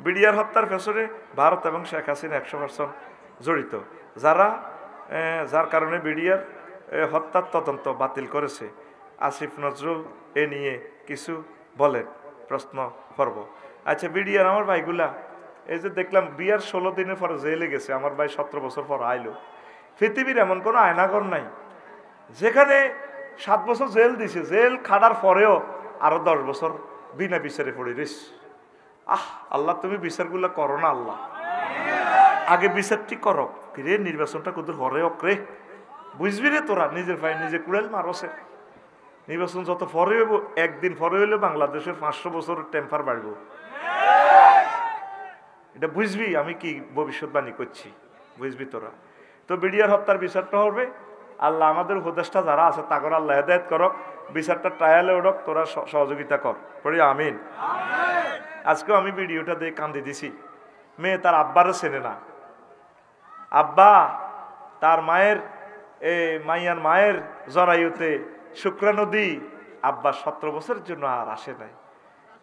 BDR হত্যার পেছনে ভারত এবং শেখ হাসিনা 100% জড়িত। যার কারণে বিডিআর হত্যার তদন্ত বাতিল করেছে। আসিফ নজরুল এ নিয়ে কিছু বলেন, প্রশ্ন করব। আচ্ছা, বিডিআর আমার ভাইগুলা, এই যে দেখলাম বিয়ার 16 দিনের পরে জেলে গেছে, আমার ভাই 17 বছর পর আইলো। পৃথিবীর এমন কোনো আয়নাঘর নাই যেখানে 7 বছর জেল দিছে, জেল খাটার পরেও আরো 10 বছর বিনা বিচারে পড়ে রেস। আল্লাহ তুমি বিচারগুলো করো না আল্লাহ, আগে বিচারটি করো। রে নির্বাচনটা কত হরে অক্রে বুঝবি রে, তোরা নিজের ভাই নিজে কুড়াল মারছে। নির্বাচন যত পরে হইব, একদিন পরে হইলে বাংলাদেশের 500 বছরের টেম্পার বাড়ব। এটা বুঝবি আমি কি ভবিষ্যৎবাণী করছি, বুঝবি তোরা। তো বিডিআর হত্যার বিচারটা হবে, আল্লাহ আমাদের উপদেষ্টা যারা আছে তাগর আল্লাহ হেদায়েত করক, বিচারটা ট্রায়ালে উঠক, তোরা সহযোগিতা কর, পড়ি আমিন। আজকেও আমি ভিডিওটা দিয়ে কান্দি দিছি। মেয়ে তার আব্বারে চেনে না, আব্বা তার মায়ের মাইয়ার মায়ের জরায়ুতে শুক্রা নদী, আব্বা 17 বছরের জন্য আর আসে নাই।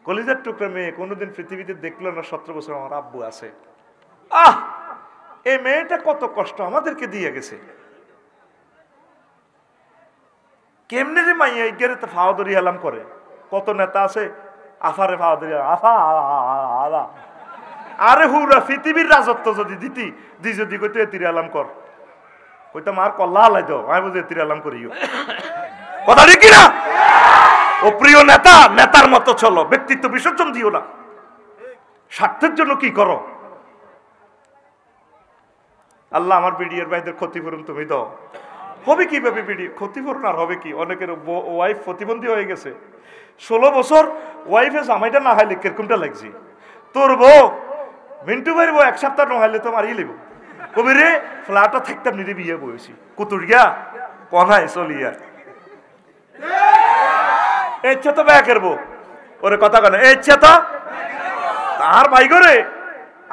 কলিজার টুকরা মেয়ে, কোনোদিন পৃথিবীতে দেখলো না 17 বছর আমার আব্বু আছে। এই মেয়েটা কত কষ্ট আমাদেরকে দিয়ে গেছে। কেমনে রে মাইয়া ইগেরে তো ফাওয়াদরি আলাম করে। কত নেতা আছে আফারে ফাওয়াদরি আফা আলা, আরে হুরা পৃথিবীর রাজত্ব যদি দিতি দি যদি কইতে এতির আলাম কর, কইতাম আর কল্লা হালাই দাও, আমি বুঝে এতির আলাম করিও। কথা ঠিক না? ও প্রিয় নেতা, নেতার মতো চলো, ব্যক্তিত্ব বিসর্জন দিও না। স্বার্থের জন্য কি করো? আল্লাহ আমার বিডিআর ভাইদের ক্ষতিপূরণ তুমি দাও। হবে কিভাবে বিডিআর ক্ষতিপূরণ? আর হবে কি, অনেকের ওয়াইফ প্রতিবন্ধী হয়ে গেছে। 16 বছর ওয়াইফে জামাইটা না হাইলে কিরকমটা লাগছে। তোর বউ মিন্টু ভাইয়ের বউ 1 সপ্তাহ না হাইলে তো মারিয়ে লিব, কবি রে ফ্ল্যাটটা থাকতাম নিরে বিয়ে বয়েছি কুতুর গিয়া কনায় চলিয়া ইচ্ছা তো ব্যয় করবো ওরে কথা কেন ইচ্ছা তো তার ভাই করে।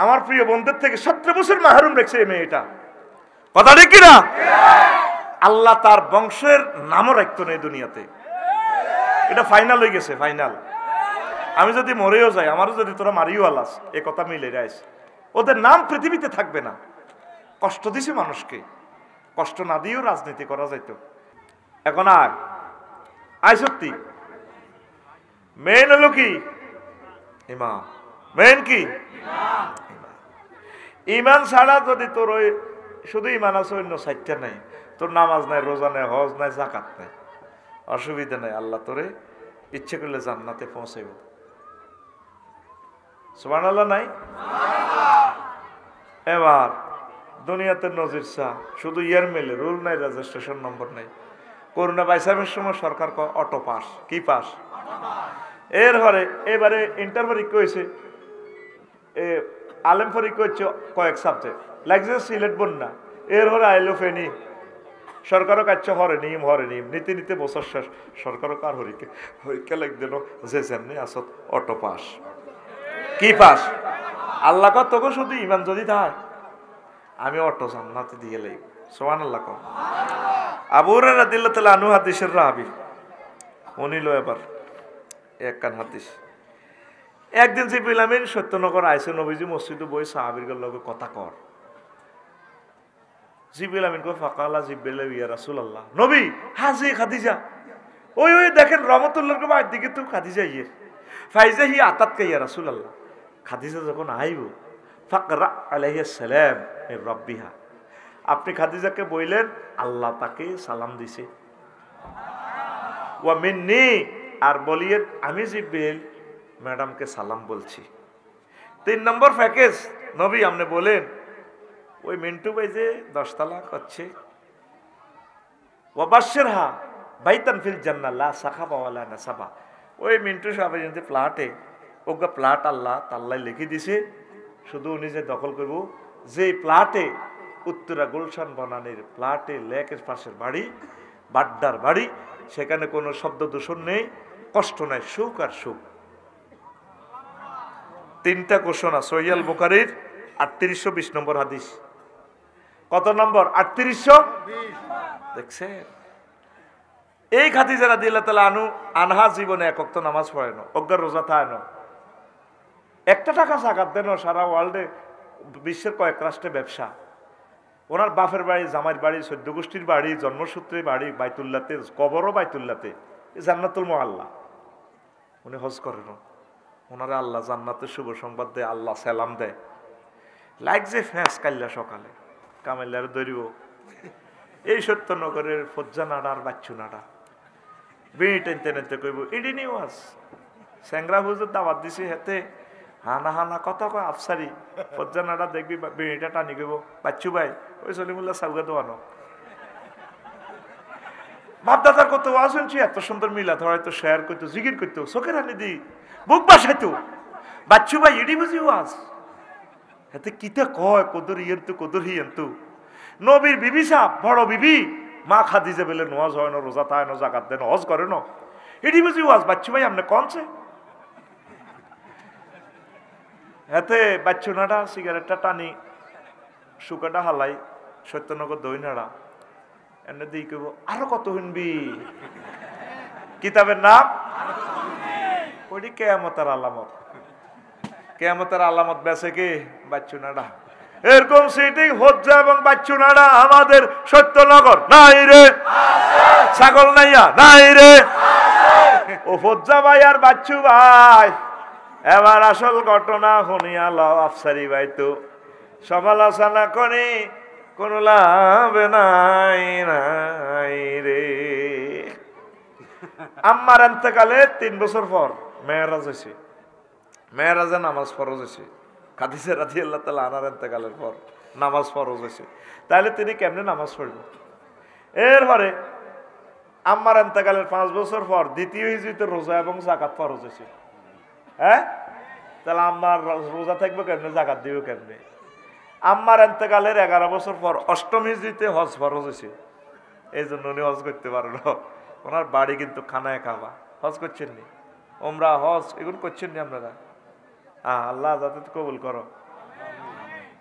আমার প্রিয় বন্ধুর থেকে 17 বছর মাহরুম রেখেছে এই মেয়েটা, কথা ঠিক কিনা? আল্লাহ তার বংশের নামও রাখতো না এই দুনিয়াতে। এটা ফাইনাল হয়ে গেছে, ফাইনাল। আমি যদি মরেও যাই, আমারও যদি তোরা মারিও আলাস, এ কথা মিলে যাইস, ওদের নাম পৃথিবীতে থাকবে না। কষ্ট দিছে মানুষকে, কষ্ট না দিয়েও রাজনীতি করা যাইত। এখন আর আই সত্যি মেন হলো কি ইমান, মেন কি ইমান ছাড়া যদি তোর ওই শুধু ইমান আছে, অন্য সাইটটা নাই, তোর নামাজ নাই, রোজা নাই, হজ নাই, জাকাত নাই, অসুবিধা নাই। আল্লাহ তোরে ইচ্ছে করলে জান্নাতে পৌঁছাইব। সুবহানাল্লাহ নাই? এবার দুনিয়াতে নজির চা, শুধু ইয়ার মেলে, রুল নাই, রেজিস্ট্রেশন নম্বর নাই। করোনা বাইসামের সময় সরকার অটো পাস, কি পাস? এর ঘরে এবারে ইন্টার পরীক্ষা হয়েছে, আলেম পরীক্ষা হচ্ছে কয়েক সাবজেক্ট লাগছে, সিলেট বন্যা। এর ঘরে আইলো ফেনি, সরকারও কাছে হরে নিম নীতি নীতি বছর শেষ, সরকারও কার পরীক্ষা লাগ দিল যে যেমনি আসত অটো পাস, কি পাস? আল্লাহ কত তোকে শুধু ইমান যদি থাক, আমি অটো জান্নাতে দিয়ে লাইব। সুবহানাল্লাহ কও। আবু হুরায়রা রাদিয়াল্লাহু তাআলা আনহু হাদিসের রাবি, উনিল এবার এক কান হাদিস। একদিন জিবরিল আমিন সত্যনগর আইসে, নবীজি মসজিদে বই সাহাবীর লগে কথা কর। জিবরিল আমিন কই ফাকালা জিবরিল ইয়া রাসূলুল্লাহ, নবী হাজি খাদিজা, ওই দেখেন রহমতুল্লাহর কে বাইর দিকে তো খাদিজা ইয়ে ফাইজা হি আতাত কে ইয়া রাসূলুল্লাহ। খাদিজা যখন আইব ফাকরা আলাইহিস সালাম মির রাব্বিহা, আপনি খাদিজাকে বললেন আল্লাহ তাকে সালাম দিছে, ওয়া মিন্নি, আর বলিয়েন আমি জিবরিল ম্যাডামকে সালাম বলছি। 3 নম্বর প্যাকেজ নবী আপনি বলেন ওই মিন্টু ভাই যে 10 তালা করছে, ওয়াবাশশিরহা বাইতান ফিল জান্নাহ লা সাখাবা ওয়ালা নাসাবা, ওই মিন্টু সাহেব যে প্লাটে, ওগা প্লাট আল্লাহ তাল্লাই লিখে দিছে, শুধু উনি যে দখল করব, যে প্লাটে উত্তরা গুলশান বনানীর প্লাটে লেকের পাশের বাড়ি, বাড্ডার বাড়ি, সেখানে কোনো শব্দ দূষণ নেই, কষ্ট নাই, সুখ আর সুখ। 3টা ঘোষণা সহিহ বুখারীর 3820 নম্বর হাদিস। কত নম্বর? 3820। দেখছেন, এই খাদিজা রাদিয়াল্লাহু তাআলা আনহা জীবনে এক ওয়াক্ত নামাজ পড়ে না, অজ্ঞার রোজা থাকে না, একটা টাকা জাকাত দেন সারা ওয়ার্ল্ডে বিশ্বের কয়েক রাষ্ট্রে ব্যবসা। ওনার বাপের বাড়ি, জামাইয়ের বাড়ি, সদ্য গোষ্ঠীর বাড়ি, জন্মসূত্রে বাড়ি বাইতুল্লাতে, কবরও বাইতুল্লাতে, জান্নাতুল মুআল্লা। উনি হজ করেন, ওনারা আল্লাহ জান্নাতের শুভ সংবাদ দেয়, আল্লাহ সালাম দেয়। লাইক যে ফ্যাঁস কাল্লা সকালে কামাইলার দরিব এই সত্যনগরের ফজ্জা নাড়া আর বাচ্চু নাড়া বিড়ি টেনতে টেনতে কইব ইডি নিওয়াজ স্যাংরা হুজুর দাওয়াত দিছি হেতে হানা হানা কথা কয় আফসারি ফজ্জা নাড়া দেখবি বিড়িটা টানি কইব বাচ্চু ভাই ওই সলিমুল্লাহ সাউগা দোয়ানো বাপদাদার কত ওয়াজ শুনছি, এত সুন্দর মিলাদ হয়তো শেয়ার করতো, জিকির করতো, চোখের হানি দি বুক বাসাইতো, বাচ্চু ভাই ইডি বুঝি ওয়াজ এতে কিতা কয় কদর ইয়েন্তু কদর হিয়েন্তু। নবীর বিবি সাহ বড় বিবি মা খাদিজা বলে নোয়াজ হয় না, রোজা থায় না, জাকাত দেয় না, হজ করে না, এটি বুঝি ওয়াজ। বাচ্চু ভাই আপনি কনছে এতে বাচ্চু নাড়া সিগারেটটা টানি শুকাটা হালাই সত্যনগর দই নাড়া এনে দিই কইব আরো কত শুনবি কিতাবের নাম ওইটি কেয়ামতের আলামত। কেয়ামতের আলামত বেছে কি বাচ্চু নাড়া। এরকম সিটিং হজ্জা এবং বাচ্চু নাড়া আমাদের সত্যনগর নাই রে, ছাগল নাইয়া নাই রে। ও হজ্জা ভাই আর বাচ্চু ভাই এবার আসল ঘটনা শুনিয়া লও। আফসারি ভাই তো সমালোচনা করি কোন লাভ নাই নাই রে। আম্মার এতেকালে 3 বছর পর মেয়েরাজ হয়েছে, মেয়েরাজে নামাজ ফরজ হয়েছে। খাদিজা রাদিয়াল্লাহু তাআলা আনহার ইন্তেকালের পর নামাজ ফরজ হয়েছে, তাহলে তিনি কেমনে নামাজ পড়বেন? এরপরে আম্মার ইন্তেকালের 5 বছর পর দ্বিতীয় হিজরিতে রোজা এবং যাকাত ফরজ হয়েছে। হ্যাঁ, তাহলে আম্মার রোজা থাকবে কেমনে, যাকাত দিবে কেমনে? আম্মার ইন্তেকালের 11 বছর পর অষ্টম হিজরিতে হজ ফরজ হয়েছে। এই জন্য উনি হজ করতে পারেন। ওনার বাড়ি কিন্তু খানায় কাবা। হজ করছেন নি, ওমরা হজ এগুলো করছেন নি আপনারা? আল্লাহ যাতে কবুল করো,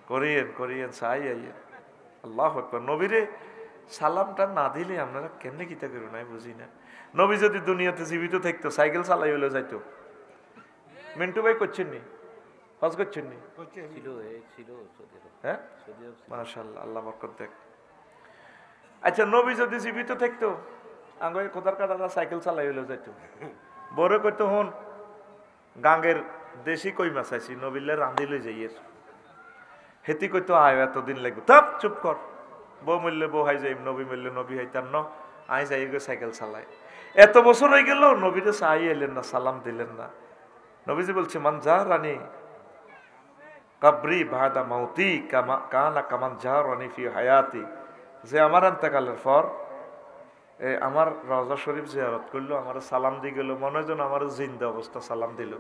করিয়েন করিয়েন চাই আইয়েন। আল্লাহু আকবার। নবীরে সালামটা না দিলে আপনারা কেমনে কিতা করো নাই বুঝি না। নবী যদি দুনিয়াতে জীবিত থাকতো সাইকেল চালাই হলে যাইতো। মিন্টু ভাই করছেন নি, হজ করছেন নি? হ্যাঁ, মাশাআল্লাহ, আল্লাহ বরকত দেখ। আচ্ছা, নবী যদি জীবিত থাকতো আঙ্গে খোদার কাটারা সাইকেল চালাই হলে যাইতো। বড় করতো হন গাঙ্গের দেশি কই মাছ আইছি নবীলে রাঁধি লই যাইয়ের হেতি কইতো আয় এতদিন লাগবে। তপ চুপ কর, বউ মূল্যে বউ হাই যাই, নবী মূল্যে নবী হাইতার ন আই যাই গো সাইকেল চালায়। এত বছর হয়ে গেল নবীরে চাই এলেন না, সালাম দিলেন না। নবীজি বলছে মান যা রানী কাবরি বাদা মাউতি কানা কামান যা রানী ফি হায়াতি, যে আমার ইন্তেকালের পর আমার রওজা শরীফ জিয়ারত করলো, আমার সালাম দিয়ে গেল, মনে হয় যেন আমার জিন্দা অবস্থা সালাম দিল।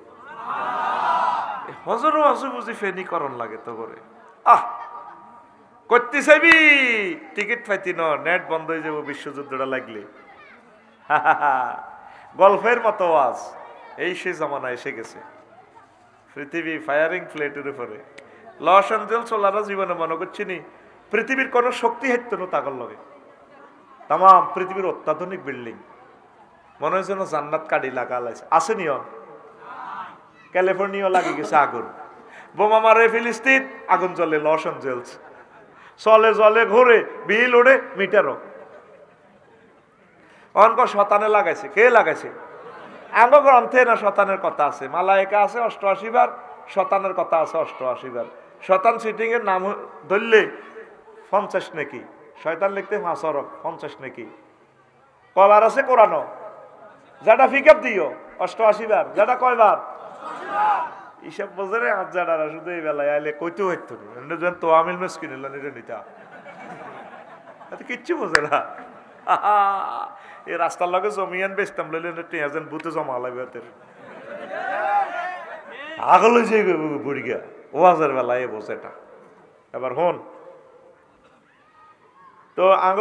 হজরও হজু বুঝি ফেনি করণ লাগে তো করে। করতে চাইবি টিকিট পাইতি ন, নেট বন্ধ হয়ে যাবো বিশ্বযুদ্ধটা লাগলে। গল্পের মতো আজ এই সে জামানা এসে গেছে। পৃথিবী ফায়ারিং প্লেটের উপরে। লস এঞ্জেলস ওলারা জীবনে মনে করছি নি পৃথিবীর কোন শক্তি হেততো না তাগর লগে। তাম পৃথিবীর অত্যাধুনিক বিল্ডিং মনে হয় যেন জান্নাত কাটি লাগালাইছে। আছে নিয়ম ক্যালিফোর্নিয়া লাগে গেছে আগুন, বোমা মারে ফিলিস্তিন, আগুন জ্বলে লস এঞ্জেলস, চলে জলে ঘুরে বিল ওড়ে মিটারও। অনক শতানে লাগাইছে, কে লাগাইছে? আঙ্গ গ্রন্থে না শতানের কথা আছে, মালায়েকা আছে 88 বার, শতানের কথা আছে 88 বার। শতান সিটিং এর নাম ধরলে 50 নাকি, শয়তান লিখতে 50 নাকি। কবার আছে কোরআন, যেটা ফিকাপ দিও 88 বার, যেটা কয়বার হিসাব বোঝে আজ যারা শুধু এই বেলায় আইলে কইতেও হইতো না তো আমিল মেস কিনিল নিতা কিচ্ছু বোঝে না। এই রাস্তার লগে জমিয়ান বেচতাম লইলে টিয়াজন বুতে জমা লাগবে আগল যে বুড়িগা ওয়াজের বেলা এ বোঝেটা। এবার হন তো আগ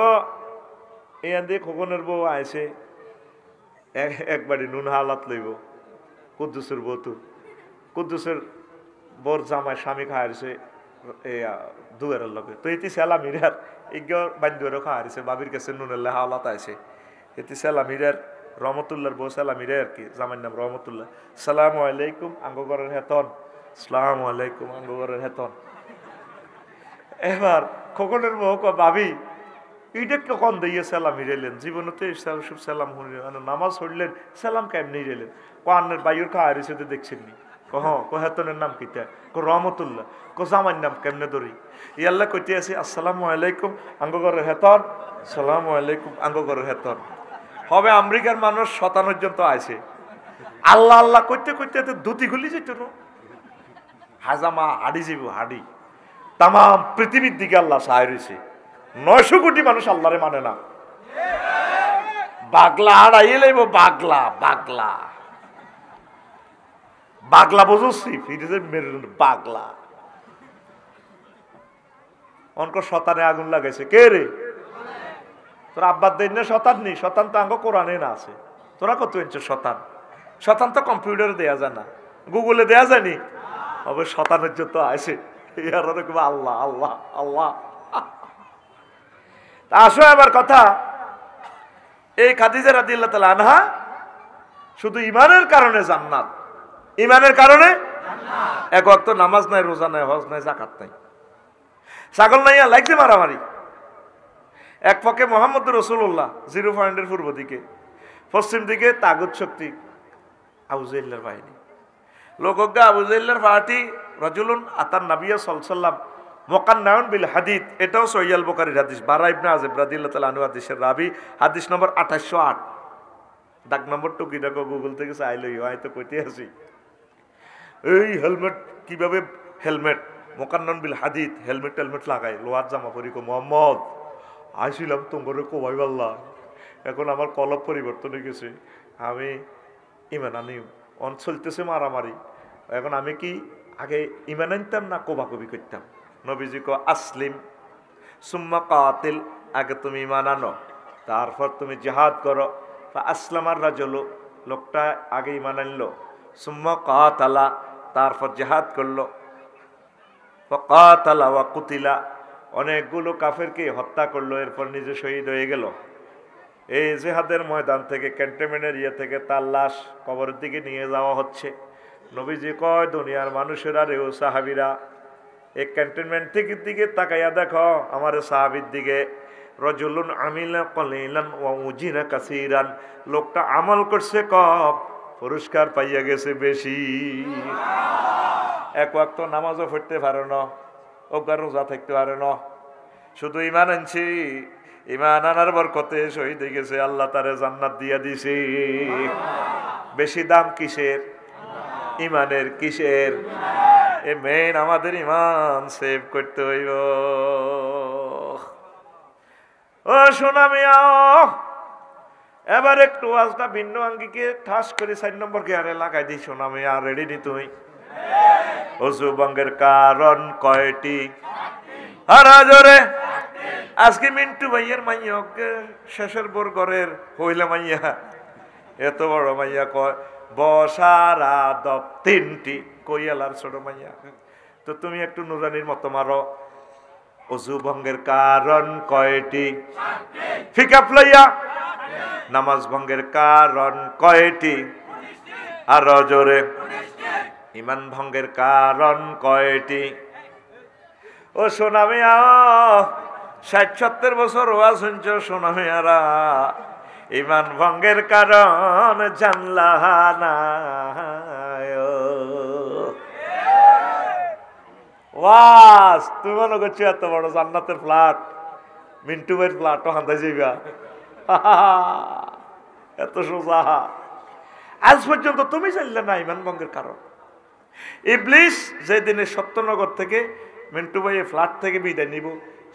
এখান দিয়ে খোকনের বউ আইসে একবারই নুন হালাত লইব কুদ্দুসের বউ, তো কুদ্দুসের বোর জামাই স্বামী খাওয়াইছে দুয়ারের লগে, তো এটি সেলা মিরার ইজ্ঞর বান্ধবীরও খাওয়াইছে বাবির কাছে নুনের হাওলাত আইছে। এটি সেলা মিরার রহমতুল্লাহর বউ সেলা মিরে আর কি, জামাইর নাম রহমতুল্লাহ। সালামু আলাইকুম, আঙ্গ ঘরের হেতন আসসালামু আলাইকুম আঙ্গরের হেতন। এবার খোকনের বউ কয় ভাবি এইটা কখন দিয়ে সালাম হিরেলেন, জীবনতে সব সালাম নামাজ হইলেন সালাম কেমনি হিরেলেন? কান্নের বাইর খাওয়া রয়েছে দেখছেন নি? হেতনের নাম কিতা? রহমতুল্লাহ। জামার নাম কেমনে ধরি? ইয়াল্লা কইতে আছি আসসালামু আলাইকুম আঙ্গরের হেতন, সালামু আলাইকুম আঙ্গরের হেতন। হবে আমেরিকার মানুষ 57 জন তো আছে। আল্লাহ আল্লাহ করতে করতে দুটি খুলি যেত না, হাজামা হাডি যাব হাডি। তাম পৃথিবীর দিকে আল্লাহ সাহায্য রয়েছে। 900 কোটি মানুষ আল্লাহরে মানে না। বাগলা হারাইয়ে লাইব, বাগলা বাগলা বাগলা বুঝছি বাগলা। অনক শতানে আগুন লাগাইছে কে রে? তোর আব্বার দেন না শতান নি? শতান তো আঙ্গ কোরআনে না আছে। তোরা কত ইঞ্চ শতান? শতান তো কম্পিউটারে দেয়া যায় না, গুগলে দেয়া যায়নি। হবে শতানের যত আছে। আল্লাহ আল্লাহ আল্লাহ। আসো এবার কথা, এই খাদিজা রাদিয়াল্লাহু তাআলা আনহা শুধু ইমানের কারণে জান্নাত, ইমানের কারণে এক ওয়াক্ত নামাজ নাই, রোজা নাই, হজ নাই, যাকাত নাই, ছাগল নাই, লাগছে মারামারি। এক পক্ষে মোহাম্মদ রাসূলুল্লাহ 0 পয়েন্টের পূর্ব দিকে, পশ্চিম দিকে তাগুত শক্তি আবু জাহলের বাহিনী। লোকজ্ঞা আবু জাহলের পার্টি রাজুলুন আতান নবিয়্য সাল্লাল্লাহু আলাইহি ওয়াসাল্লাম মুকান্নাউন বিল হাদিদ। এটাও সহিহ আল বুখারীর হাদিস। বারা ইবনে আযিব রাদিয়াল্লাহু তাআলা আনহু হাদিসের রাবী, হাদিস নম্বর 2808। ডাক নম্বর টুকি দেখো, গুগল থেকে চাইলেই হয়, তো কইতে আছি। এই হেলমেট কিভাবে, হেলমেট মুকান্নাউন বিল হাদিদ, হেলমেট টেলমেট লাগাই লোহার জামা পরি। কো মোহাম্মদ আইছিলাম তোমার কোবাই পাল্লা, এখন আমার কলব পরিবর্তন হয়ে গেছে, আমি ইমান আনি অন চলতেছে মারামারি, এখন আমি কি আগে ইমান আনতাম না কোবাকবি করতাম? নবীজি কো আসলিম সুম্মা কাতিল, আগে তুমি ইমান আনো তারপর তুমি জিহাদ করো। আসলামার রাজুল, লোকটা আগে ইমান আনলো, সুম্মা কাতালা, তারপর জিহাদ করলো, কাতালা ওয়া কুতিলা, অনেকগুলো কাফেরকে হত্যা করলো, এরপর নিজে শহীদ হয়ে গেল। এই জিহাদের ময়দান থেকে, ক্যান্টনমেন্টের ইয়ে থেকে তার লাশ কবরের দিকে নিয়ে যাওয়া হচ্ছে। নবীজি কয় দুনিয়ার মানুষেরা রে ও সাহাবীরা, এই ক্যান্টনমেন্ট থেকে দিকে তাকাইয়া দেখো আমার সাহাবীর দিকে। রাজুলুন আমিলা কলিলান ওয়া উজিরা কাসীরান, লোকটা আমল করছে কম, পুরস্কার পাইয়া গেছে বেশি। এক ওয়াক্ত নামাজও পড়তে পারে না, ওগার রোজা থাকতে পারে না, শুধু ইমান আনছি, ইমান আনার বরকতে শহীদ হয়ে গেছে, আল্লাহ তারে জান্নাত দিয়া দিছে। বেশি দাম কিসের? ইমানের। কিসের? এ মেন আমাদের ইমান সেভ করতে হইব। ও সোনা মিয়া, এবার একটু আজটা ভিন্ন আঙ্গিকে ঠাস করে 4 নম্বর গিয়ারে লাগাই দিই। সোনা মিয়া রেডি নি তুই? অজু ভঙ্গের কারণ কয়টি? জোরে আজকে মিন্টু ভাইয়ের মাইয়া শেষের বোর ঘরের হইলে মাইয়া, এত বড় মাইয়া কয় বসার আদব 3টি, কইয়ালার ছোট মাইয়া। তো তুমি একটু নুরানির মতো মারো। অজু ভঙ্গের কারণ কয়টি? ফিকাপ লইয়া। নামাজ ভঙ্গের কারণ কয়টি? আর জোরে। ইমান ভঙ্গের কারণ কয়টি? ও সোনা মিয়া, 60-70 বছর ওয়াজ শুনছ সোনা মিয়ারা, ইমান ভঙ্গের কারণ জানলা না। ওয়াজ তুমি মনে করছো এত বড় জান্নাতের ফ্ল্যাট, মিন্টু ভাইয়ের ফ্ল্যাটও হান্দাই যাইবা, এত সোজা? আজ পর্যন্ত তুমি জানলে না ইমান ভঙ্গের কারণ। ইবলিস যেদিনে সত্যনগর থেকে মিন্টু ভাইয়ের ফ্ল্যাট থেকে বিদায় নিব,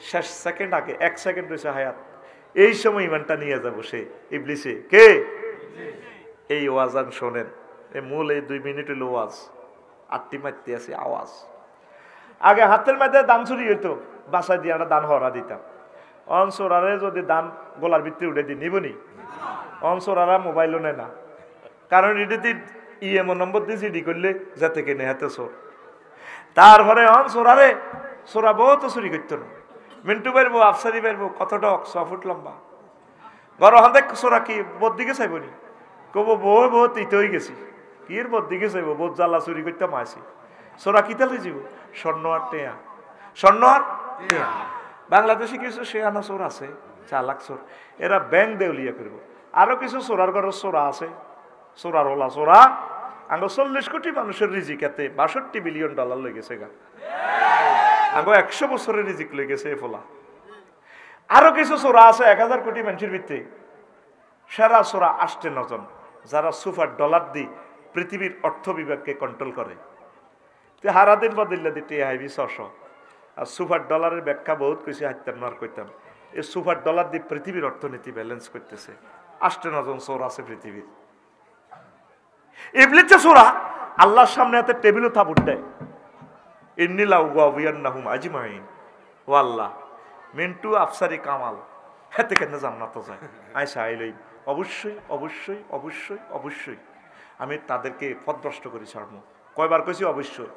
শেষ সেকেন্ড আগে 1 সেকেন্ড রয়েছে হায়াত, এই সময় ইমানটা নিয়ে যাবো সে ইবলিসে। কে? এই ওয়াজান শোনেন, এই মূল এই 2 মিনিট হলো ওয়াজ, 8টি মারতে আছে আওয়াজ। আগে হাতের মধ্যে দান চুরি হইতো, বাসায় দিয়ে আমরা দান হরা দিতাম। অনসোরারে যদি দান গলার ভিতরে উঠে দিই নিবনি, অনসোরারা মোবাইলও নেয় না, কারণ এটাতে ইএমও নম্বর দিয়ে জিডি করলে যাতে কেনে হাতে চোর। তারপরে অনসোরারে সোরা বউ তো চুরি করতো না। মিন্টু ভাইয়ের বউ, আফসারি ভাইয়ের বউ কত ডক, 6 ফুট লম্বা, ঘর হাতে সোরা কি বোর দিকে চাইবনি, কব বউ বউ তিতে হয়ে গেছি, কি এর বোর দিকে চাইব, বোধ জ্বালা চুরি করতাম আসি। সোরা কিতালে যাব স্বর্ণ আর টেয়া, স্বর্ণ আর টেয়া। বাংলাদেশে কিছু শেয়ানা চোর আছে, চালাক চোর, এরা ব্যাংক দেউলিয়া করব। আরো কিছু চোরার ঘরের চোরা আছে, চোরার ওলা চোরা আঙ্গো 40 কোটি মানুষের রিজিক এতে 62 বিলিয়ন ডলার লেগেছে গা, আঙ্গো 100 বছরের রিজিক লেগেছে এ ফোলা। আরো কিছু চোরা আছে 1000 কোটি মানুষের ভিত্তি, সেরা চোরা 8 জন, যারা সুপার ডলার দি পৃথিবীর অর্থ বিভাগকে কন্ট্রোল করে। হারাদিন বদিল্লা দিতে আইবি 600। আর সুপার ডলারের ব্যাখ্যা বহুত কিছু হাইতাম আর কইতাম। এই সুপার ডলার দিয়ে পৃথিবীর অর্থনীতি ব্যালেন্স করতেছে। 8 জন চোর আছে পৃথিবীর। ইবলিসে চোরা আল্লাহর সামনে হাতে টেবিলও থাবুট দেয়, ইন্নিলা উগাবিয়ান্নাহুম আজমাইন, ও আল্লাহ মিন্টু আফসারি কামাল হেতে কেন জান্নাত যায়, আয়সা আইলই অবশ্যই অবশ্যই অবশ্যই অবশ্যই আমি তাদেরকে পথভ্রষ্ট করি ছাড়বো। কয়বার কইছি অবশ্যই?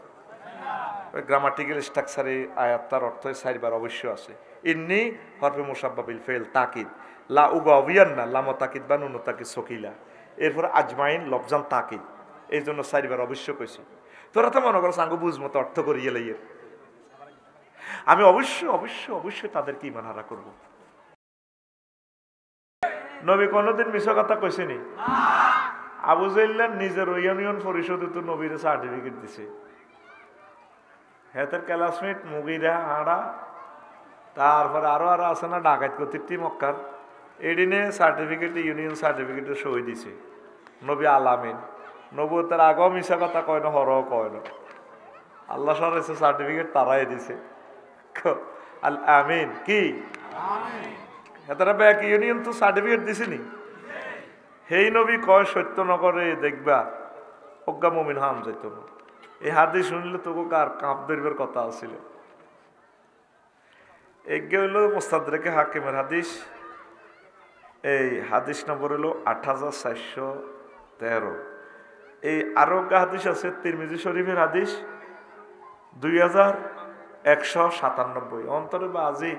গ্রামাটিক্যাল স্ট্রাকচারে আয়াতটার অর্থ 4 বার অবশ্যই আছে। ইন্নি হরফে মুসাব্বাবিল ফেল তাকিদ, লা উগাবিয়ান্না লাম তাকিদ বা নুন তাকিদ সকিলা, এরপর আজমাইন লফজান তাকিদ, এই জন্য 4 বার অবশ্য কইছি। তোরা তো মনে করো সাঙ্গ বুঝ মতো অর্থ করিয়ে লাইয়ে আমি অবশ্যই অবশ্যই অবশ্যই তাদেরকে ঈমান হারা করব। নবী কোনদিন মিছা কথা কইছেনি? আবু জাইল্লার নিজের ইউনিয়ন পরিষদে তো নবীর সার্টিফিকেট দিছে, হেতের ক্লাসমেট মুগিরা হাড়া, তারপরে আরো আরো আছে না ডাকাত কর্তৃত্ব মক্কার, এদিনে সার্টিফিকেটে ইউনিয়ন সার্টিফিকেটে সই দিছে নবী আলামিন। নবুয়তের আগেও মিছা কথা কয় না, হরও কয় না, আল্লাহ সরাইছে সার্টিফিকেট তারাই দিছে আল আমিন। কি হেতারা ব্যাক ইউনিয়ন তো সার্টিফিকেট দিছিনি, হেই নবী কয় সত্যনগরে দেখবা অজ্ঞা মুমিন হাম যাইত না। এই হাদিস শুনলে তোকে কার কাঁপ ধরবার কথা আছিল। এগে হইল মুস্তাদরাকে হাকিমের হাদিস, এই হাদিস নম্বর হলো 8413। এই আরো হাদিস আছে তিরমিজি শরীফের হাদিস 2197। অন্তরে বা আজি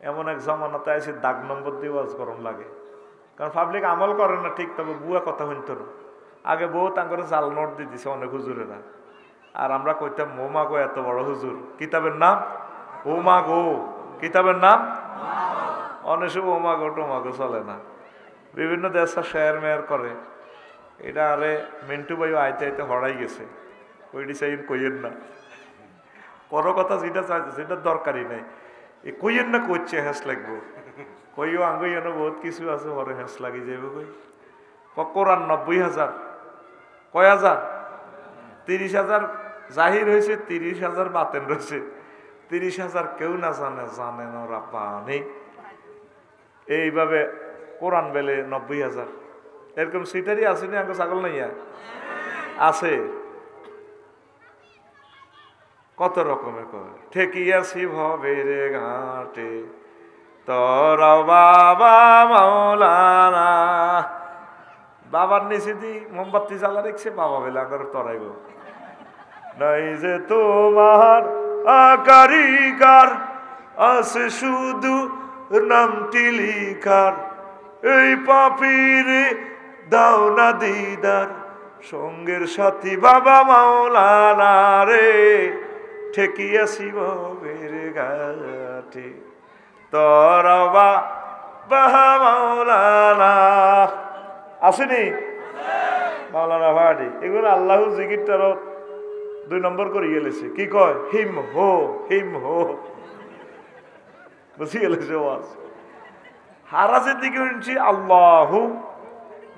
এমন এক জমানাতে আছে দাগ নম্বর দিয়ে ওয়াজ করন লাগে, কারণ পাবলিক আমল করে না ঠিক, তবে বুয়া কথা শুনতো না। আগে বউ তাঙ্গরে জাল নোট দিয়ে দিছে অনেক হুজুরেরা, আর আমরা কইতাম মোমা গো এত বড় হুজুর, কিতাবের নাম ওমা গো, কিতাবের নাম অনেক ওমা গো টোমা গো চলে না, বিভিন্ন দেশে শেয়ার মেয়ার করে। এটা আরে মিন্টু ভাই আইতে আইতে হরাই গেছে, ওইটি চাই কইয়েন না, কোনো কথা যেটা চাইছে সেটা দরকারই নাই, এ কইয়েন না করছে হ্যাঁস লাগবো, কইও আঙ্গই এনে বহুত কিছু আছে হরে হ্যাঁস লাগি যাইব। কই কোরআন 90,000, কয় হাজার? 30,000 জাহির হয়েছে, 30,000 বাতেন রয়েছে, 30,000 কেউ না জানে, জানে না ওরা পানি। এইভাবে কোরআন বেলে 90,000 এরকম সিটারই আসেনি, আঙ্গ ছাগল নাইয়া আছে কত রকমের করে। ঠেকিয়াছি ভবের ঘাটে তোরা বাবা মাওলানা, বাবার নিচে দি মোমবাতি জ্বালা রেখছে, বাবা বেলা আঙ্গর তরাইব নাই যে তোমার আকারিকার আছে শুধু নামটি লিখার, এই পাপির দাও না দিদার সঙ্গের সাথী বাবা মাওলানা রে, ঠেকিয়াছি ভবের ঘাটে তোরা বাবা মাওলানা। আসেনি মাওলানা ভাড়ি, এগুলো আল্লাহ জিকিরটার 2 নম্বর করে গেলেছে। কি কয়? হিম হো হিম হো, বুঝি গেলেছে ওয়াজ। হারাজের দিকে শুনছি আল্লাহু,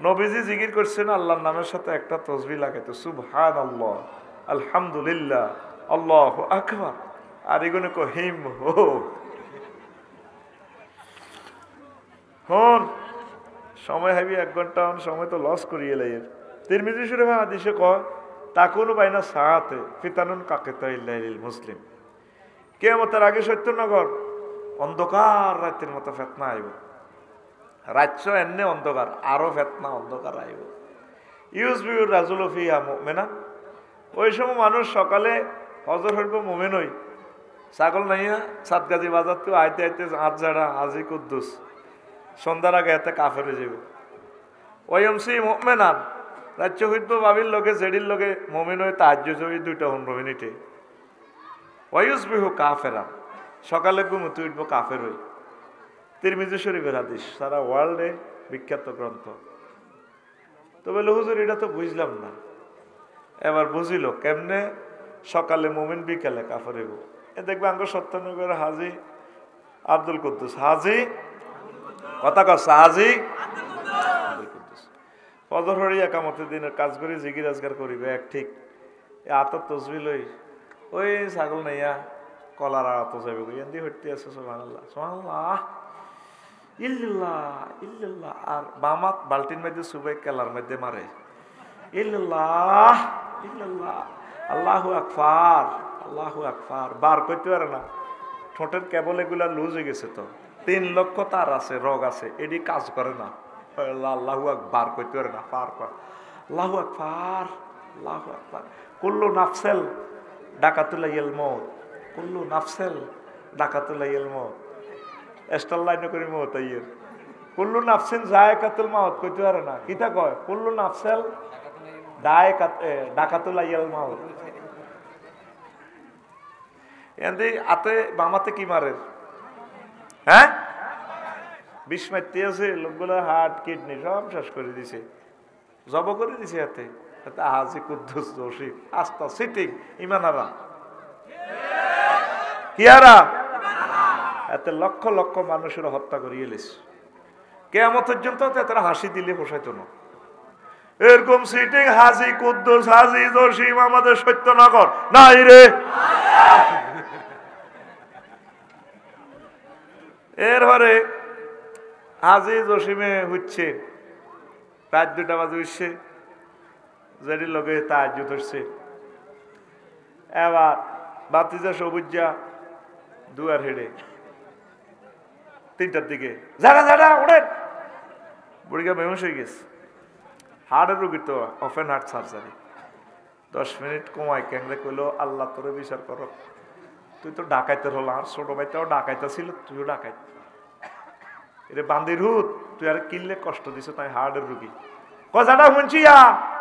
নবীজি জিকির করছেন আল্লাহর নামের সাথে একটা তসবিহ লাগাইতো, সুবহানাল্লাহ আলহামদুলিল্লাহ আল্লাহু আকবার, আর এগুলো কয় হিম হো। হন সময় হাবি 1 ঘন্টা, সময় তো লস করিয়ে লাগে। তিরমিজি শরীফে হাদিসে কয় তাকুনু বাইনা সাআতে ফিতানুন কাকিতাইল মুসলিম, কিয়ামতের আগে সত্যনগর অন্ধকার রাতের মতো ফেতনা আইব, রাজ্য এনে অন্ধকার, আরো ফেতনা অন্ধকার আইব। ইউজবিউর রাজুল ফিহা মুমিনা, ওই সময় মানুষ সকালে হজর হইব মুমিন হই, ছাগল নাইয়া সাতগাজি বাজার তো আইতে আইতে হাত ঝাড়া হাজি কুদ্দুস, সন্ধ্যার আগে এতে কাফের হয়ে যাবে। ওয়াইমসি মুমিনান, রাজ্য হইত বাবির লোকে জেডির লোকে মমিন হয়ে তাহাজ্জুদ হই 2:15 মিনিটে ওয়ায়ুসবিহু কাফেরা সকালে ঘুমোতে উঠব কাফের হই তিরমিজি শরীফের হাদিস সারা ওয়ার্ল্ডে বিখ্যাত গ্রন্থ। তো বলে হুজুর এটা তো বুঝলাম না, এবার বুঝিল কেমনে সকালে মুমিন বিকালে কাফের হইব। এ দেখবে আঙ্গ সত্যনগর হাজি আব্দুল কুদ্দুস হাজি কথা কচ্ছে হাজি আব্দুল কুদ্দুস ফজর হরি একামতের দিনের কাজ করি জিগির আজগার করিবে এক ঠিক আতর তসবি লই ওই ছাগল নাইয়া কলার আড়াতো যাবে এন্দি হইতে আছে সুবহানাল্লাহ সুবহানাল্লাহ ইল্লাল্লাহ ইল্লাল্লাহ আর বামাত বালতির মধ্যে সুবাই কেলার মধ্যে মারে ইল্লাল্লাহ ইল্লাল্লাহ আল্লাহু আকবার আল্লাহু আকবার বার করতে পারে না, ঠোঁটের কেবল এগুলা লুজ হয়ে গেছে, তো 3 লক্ষ তার আছে রগ আছে, এটি কাজ করে না, আল্লাহু আকবার করতে পারে না, পার কর আল্লাহু আকবার আল্লাহু আকবার। কুল্লু নাফসেল ডাকাতুলাইল মউত কুল্লু নাফসেল ডাকাতুলাইল মউত এস্টার লাইনে করি মউত আইয়ের কুল্লু নাফসিন যায়কাতুল মাউত কইতে পারে না, কিতা কয় কুল্লু নাফসেল ডাকাতুলাইল মাউত। এন্দি আতে বামাতে কি মারে হ্যাঁ 20 মাইতে আছে লোকগুলো হার্ট কিডনি সব শেষ করে দিছে, জব করে দিছে হাতে হাজি কুদ্দুস জসিম আস্তা সিটিং ইমানারা কিয়ারা এতে লক্ষ লক্ষ মানুষের হত্যা করিয়ে লিস কিয়ামত পর্যন্ত তারা হাসি দিলে পোষাইতো না। এরকম সিটিং হাজি কুদ্দুস হাজি জসিম আমাদের সত্যনগর নাই রে। এরপরে হাজি জসিমে হচ্ছে রাত 2টা বাজে উঠছে, যেটির লোকে তাহাজ্জুদ হচ্ছে, এবার বাতিজা সবুজা দুয়ার হেডে 3টার দিকে যারা যারা ওঠেন, বুড়িগা বেহুশ হয়ে গেছে, হার্টের রুগীর তো ওপেন হার্ট সার্জারি। 10 মিনিট কমায় ক্যাংরে কইলো আল্লাহ তোরে বিচার করো, তুই তো ডাকাইতের হল, আর ছোট ভাইটাও ডাকাইতে ছিল, তুইও ডাকাইত, এটা বান্দির হুত, তুই আর কিনলে কষ্ট দিছ, তাই হার্টের রুগী কথাটা শুনছি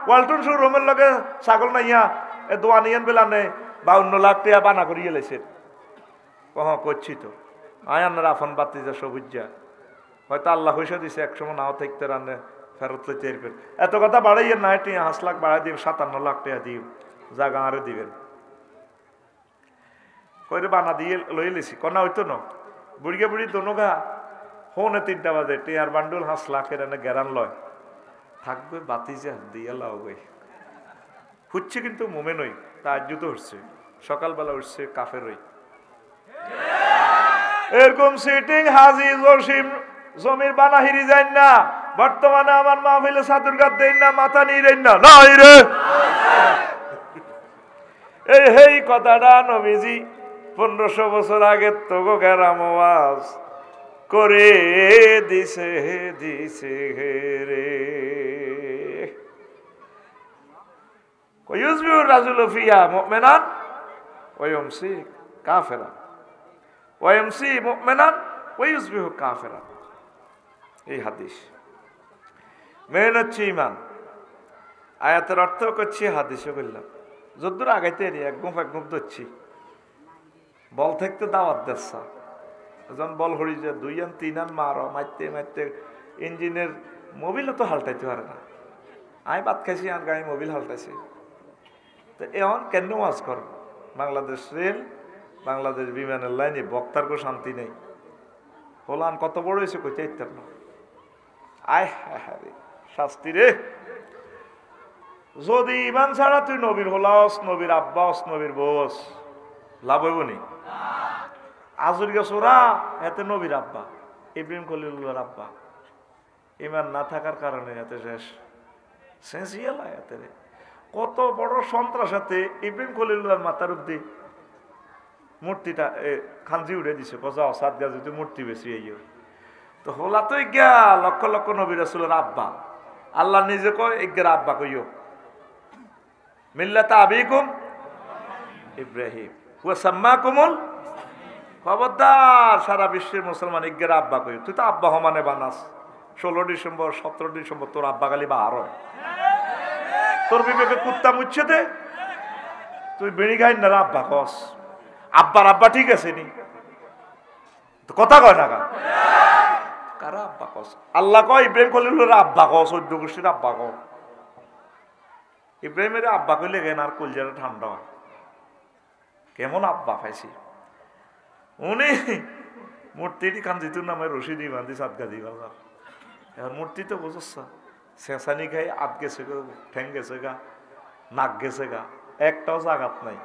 ওয়ালটন শোরুমের লগে ছাগল নাইয়া এ দোয়া নিয়েন বেলা নেই 52 লাখ টাকা বানা করিয়ে লেছে, করছি তো আয় আন্নার আফন বাতিজা সবুজা হয়তো আল্লাহ পয়সা দিছে, একসময় নাও থাকতে রান্নে ফেরত লইতে এরবেন, এত কথা বাড়াইয়ের নাই, 5 লাখ বাড়াই দিব, 57 লাখ টাকা দিব, জাগা আরে দিবেন কইরে বানা দিয়ে লই লেছি কনা হইতো না। বুড়িয়া বুড়ি দোনোগা ফোনে 3টা বাজে টিয়ার বান্ডুল 5 লাখের এনে গেরান লয় থাকবে বাতিজা দিয়ে লাও গই হচ্ছে, কিন্তু মোমেন হই তাহাজ্জুদ হচ্ছে, সকালবেলা উঠছে কাফের হই। এরকম সিটিং হাজি জসিম জমির বানাহিরি যাই না, বর্তমানে আমার মাহফিলে সাদুরগাত দেন না, মাথা নিয়ে দেন না, নাই রে। এই কথাটা নবীজি 1500 বছর আগে তো গেরাম আওয়াজ করে দিছে দিছে রে। কয়ুজবিউর রাজুলু ফিয়া মুমিনান ওয়া ইউমসি কাফিরা ওয়া ইউমসি মুমিনান ওয়া ইউজবিহু কাফিরা। এই হাদিস মেন হচ্ছে ঈমান, আয়াতের অর্থ করছি হাদিসে বললাম, যদ্দূর আগাইতে এক গুঁফ ধরছি, বল থাকতে দাওয়াত দিচ্ছা, যখন বল হরি যে 2 আন 3 আন মারো, মারতে মারতে ইঞ্জিনের মোবিলও তো হালটাইতে পারে না, আমি ভাত খাইছি আর গাড়ি মোবিল হালটাইছি, তো এখন কেন ওয়াজ কর, বাংলাদেশ রেল বাংলাদেশ বিমানের লাইনে বক্তার কো শান্তি নেই, হোলান কত বড় হয়েছে কইতে ইত্যার না, আয় হ্যাঁ শাস্তি রে। যদি ইমান ছাড়া তুই নবীর হলাস, নবীর আব্বাস, নবীর বস, লাভ হইব নি? আজুর গেছোরা এতে নবীর আব্বা ইব্রাহিম খলিলুল্লাহর আব্বা, ইমান না থাকার কারণে এতে শেষ সেন্সিয়ালা এতে কত বড় সন্ত্রাস, এতে ইব্রাহিম খলিলুল্লাহর মাথার উদ্দি মূর্তিটা খানজি উড়ে দিছে, যাও সাত গা যদি মূর্তি বেশি এই তো হোলা তো ইজ্ঞা লক্ষ লক্ষ নবী রাসূলের আব্বা, আল্লাহ নিজে কয় ইজ্ঞার আব্বা কইও মিল্লাতা আবিকুম ইব্রাহিম ওয়া সাম্মাকুমুল, খবরদার সারা বিশ্বের মুসলমান ইজ্ঞার আব্বা কইও, তুই তো আব্বা হমানে বানাস, 16 ডিসেম্বর 17 ডিসেম্বর তোর আব্বা গালি বা আর তোর বিবেকে কুত্তা মুচ্ছে দে, তুই বেড়ি খাই না আব্বা কস, আব্বার আব্বা ঠিক আছে নি, কথা কয় না কারা আব্বা কস? আল্লাহ কয় ইব্রাহিম খলিলুল্লাহর আব্বা কস, 14 গোষ্ঠীর আব্বা কস। ইব্রাহিমের আব্বা কইলে গেন আর কলজাটা ঠান্ডা হয়, কেমন আব্বা পাইছি। উনি মূর্তিটি কান্দিত নামে রশিদি বান্ধি সাতগা দি বাজার। এবার মূর্তি তো বুঝছা শেষানি খাই আত গেছে গা, ঠ্যাং গেছে গা, নাক গেছে গা, একটাও জাগাত নাই।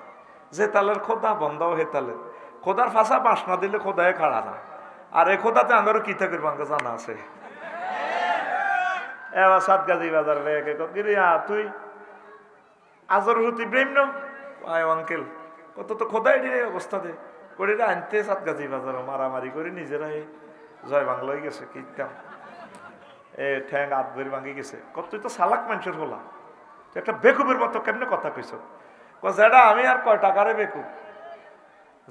যে তালের খোদা বন্ধাও হে তালের খোদার ফাঁসা বাঁশ না দিলে খোদায় খাড়া না। আর এ খোদাতে আমারও কি থাকে বাঙ্গা জানা আছে। এবার সাতগাজি বাজার রেখে কিরে তুই আজর হতি ইব্রাহিম ন আঙ্কেল কত তো খোদাই দিয়ে অবস্থা দে করে আনতে সাতগাজি বাজার মারামারি করে নিজেরাই জয় বাংলায় গেছে কিতাম এ ঠ্যাং হাত ধরে ভাঙি গেছে। কত তুই তো সালাক মানুষের হলা, তুই একটা বেকুবের মতো কেমনে কথা কইস? যেটা আমি আর কয় টাকারে বেকুব,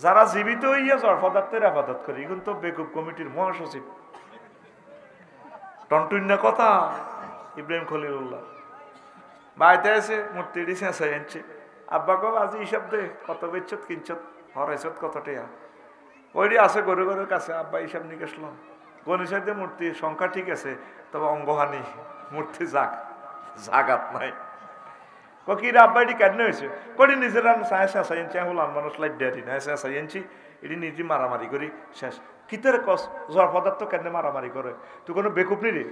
যারা জীবিত হইয়া জড় পদার্থের আবাদত করি এখন তো বেকুব কমিটির মহাসচিব। টনটুন্য কথা ইব্রাহিম খলিলুল্লাহ বাড়িতে আছে মূর্তিটি চেঁচাই আনছে। আব্বা কব আজি হিসাব দে কত বেচত কিনছত হরাইছত কত টেয়া ওইটি আছে গরু গরুর কাছে। আব্বা হিসাব নিয়ে গেছিলাম গণেশের দিয়ে মূর্তির সংখ্যা ঠিক আছে, তবে অঙ্গহানি মূর্তি জাগাত নাই। কিরা আব্বা এটি কেন হয়েছে করি নিজেরা চেঁচাই আনছি হলাম মানুষ লাইট দেয়ারি না চেঁচাই আনছি এটি নিজে মারামারি করি শেষ। কিতের কস জড় পদার্থ কেন মারামারি করে? তুই কোনো বেকুব নি রে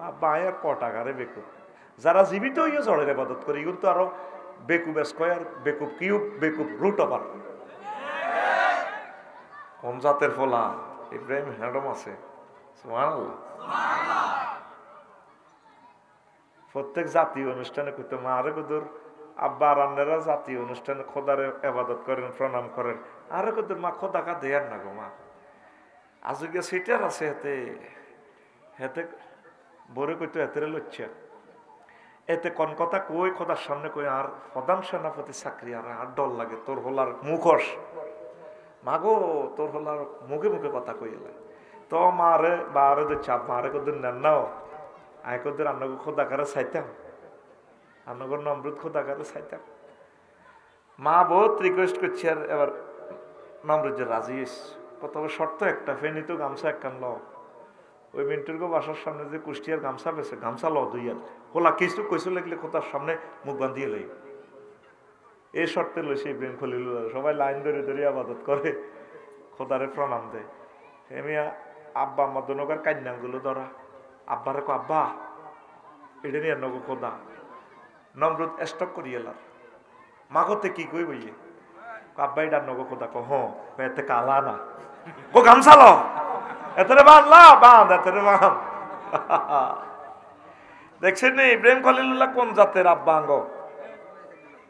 আব্বা আর ক টাকারে বেকুব। যারা জীবিত হইয়া জড়ের আবাদত করে কিন্তু আরো বেকুব স্কয়ার, বেকুব কিউব, বেকুব রুট ওভার। কোন জাতের ফলা ইব্রাহিম হ্যাডম আছে প্রত্যেক জাতীয় অনুষ্ঠানে করতে মারে কুদুর আব্বা রান্নারা জাতীয় অনুষ্ঠানে খোদারে আবাদত করেন, প্রণাম করেন। আরে কুদুর মা খোদা কা দেয়ার না গো মা আজকে সিটার আছে হেতে হেতে বরে কইতো হেতেরে লচ্ছে এতে কোন কথা কই খোদার সামনে কই আর প্রধান সেনাপতি চাকরি আর ডর লাগে তোর হলার মুখোশ মাগো তোর হলার মুখে মুখে কথা কই এলে তো মারে বারে তো চাপ মারে কদিন নেন নাও আয় কদিন আপনাকে খোদাকারে চাইতাম, আপনাকে নমরুদ খোদাকারে চাইতাম। মা বহুত রিকোয়েস্ট করছি আর এবার নমরুদ যে রাজি কত শর্ত একটা ফেনি তো গামছা একখান ল ওই মিন্টুর গো বাসার সামনে যে কুষ্টিয়ার গামছা পেয়েছে গামছা ল দুইয়াল হোলা কিছু কইসু লাগলে খোদার সামনে মুখ বান্ধিয়ে লই এই শর্তে লইছে ইব্রাহিম খলিলুল্লাহ। সবাই লাইন ধরে ধরে আবাদত করে খোদারে প্রণাম দেয়। এমিয়া আব্বা আমার দনকার কান্যাগুলো ধরা আব্বারে কো আব্বা এটা নিয়ে নগো খোদা নমরুদ স্টক করি এলার মাগতে কি কই বইয়ে আব্বা এটা নগো খোদা কো হ্যাঁ এতে কালা না কো গামছা ল এতরে বাঁধলা বাঁধ এতরে বাঁধ। দেখছেন নি ইব্রাহিম খলিলুল্লাহ কোন জাতের আব্বা আঙ্গ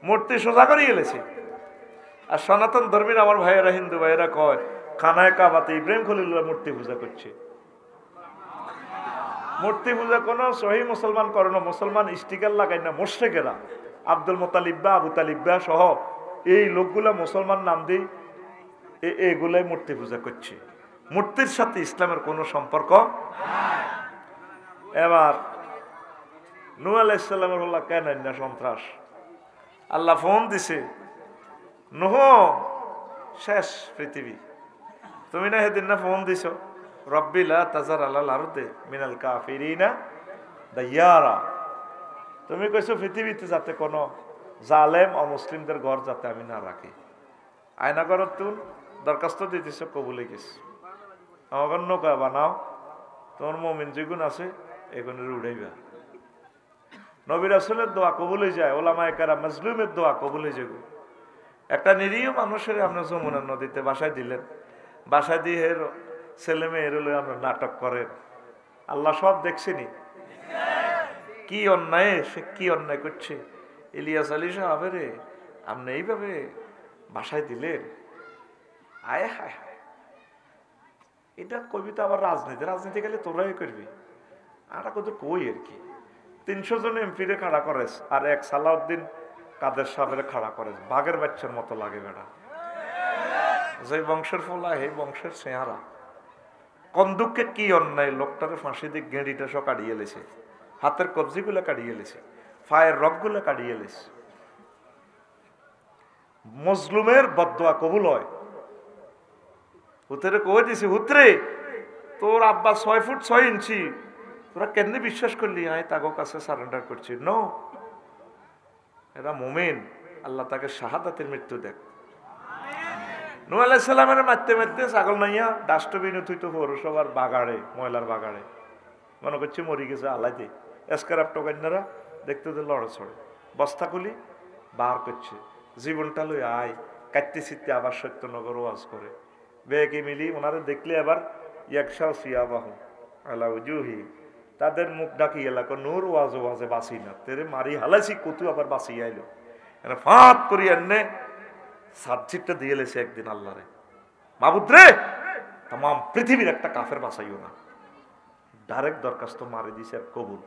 মূর্তি সোজা করে গেলেছে। আর সনাতন ধর্মীর আমার ভাইয়েরা হিন্দু ভাইয়েরা কয় খানায় কাবাতে ইব্রাহিম খলিলুল্লাহ মূর্তি পূজা করছে। মূর্তি পূজা কোনো সহি মুসলমান করে না, মুসলমান স্টিকার লাগায় না। মুশরিকেরা আব্দুল মুতালিব্বা আবু তালিব্বা সহ এই লোকগুলা মুসলমান নাম দিয়ে এগুলাই মূর্তি পূজা করছে। মূর্তির সাথে ইসলামের কোনো সম্পর্ক। এবার নূহ আলাইহিস সালামের হল্লা কেন না সন্ত্রাস আল্লাহ ফোন দিছে নূহ শেষ পৃথিবী তুমি না সেদিন না ফোন দিছ রব্বি লা তাজার আলাল আরদে মিনাল কাফিরিনা দাইয়ারা। তুমি কইছো পৃথিবীতে যাতে কোনো জালেম অমুসলিমদের ঘর যাতে আমি না রাখি। আয়না ঘরত তুন দরখাস্ত দিতেছ কবুলে গেছে আমার নৌকা বানাও তোমার মুমিন যেগুন আছে এগুনের উড়াইবা। নবী রাসূলের দোয়া কবুলে যায়, ওলামায়ে কেরাম মাজলুমের দোয়া কবুলে যায়। একটা নিরীহ মানুষের আপনার যমুনা নদীতে বাসায় দিলেন, বাসায় দিয়ে এর ছেলে মেয়ের আমরা নাটক করেন। আল্লাহ সব দেখছেনি কি অন্যায় সে কি অন্যায় করছে। ইলিয়াস আলী সাহেবের আপনি এইভাবে বাসায় দিলেন, আয় হায় হায়। এটা কবিতা আবার রাজনীতি, রাজনীতি গেলে তোরাই করবি আর কত কই আর কি। 300 জন এমপিরে খাড়া করেস আর এক সালাউদ্দিন কাদের সাহেবের খাড়া করেস, বাঘের বাচ্চার মতো লাগে বেড়া। যে বংশের ফলা এই বংশের চেহারা। কন্দুককে কি অন্যায় লোকটারে ফাঁসি দিয়ে গেঁড়িটা সব কাটিয়ে লেছে, হাতের কবজিগুলো কাটিয়ে লেছে, ফায়ের রগগুলো কাটিয়ে এলিস। মজলুমের বদদোয়া কবুল হয়। হুতরে কয়ে দিছি, হুতরে তোর আব্বা 6 ফুট 6 ইঞ্চি, তোরা কেমনি বিশ্বাস করলি আমি তাগো কাছে সারেন্ডার করছি? নো, এরা মুমিন, আল্লাহ তাকে শাহাদাতের মৃত্যু দেখ। নূহ আলাইহিস সালামের মারতে মারতে ছাগল নাইয়া ডাস্টবিন তুই তো পৌরসভার বাগাড়ে, ময়লার বাগাড়ে মনে করছে মরি গেছে আলাদে। এসকারাপ টোকান্যারা দেখতে তো লড়ে ছড়ে, বস্তা খুলি বার করছে, জীবনটা লই আয় কাটতে ছিটতে আবার সত্যনগর ওয়াজ করে। বেগে মিলি ওনারা দেখলে আবার ইয়াকশাও সিয়াবাহু আলা উজুহি, তাদের মুখ ডাকি এলাকা নূর ওয়াজে ওয়াজে বাসি না তেরে মারি হালাইছি কতু আবার বাসি আইলো। ফাঁত করি এনে সাবজেক্টটা দিয়ে লেছে একদিন আল্লাহরে, মাবুদ রে তাম পৃথিবীর একটা কাফের বাসাইও না। ডাইরেক্ট দরখাস্ত মারি দিছে, কবুল,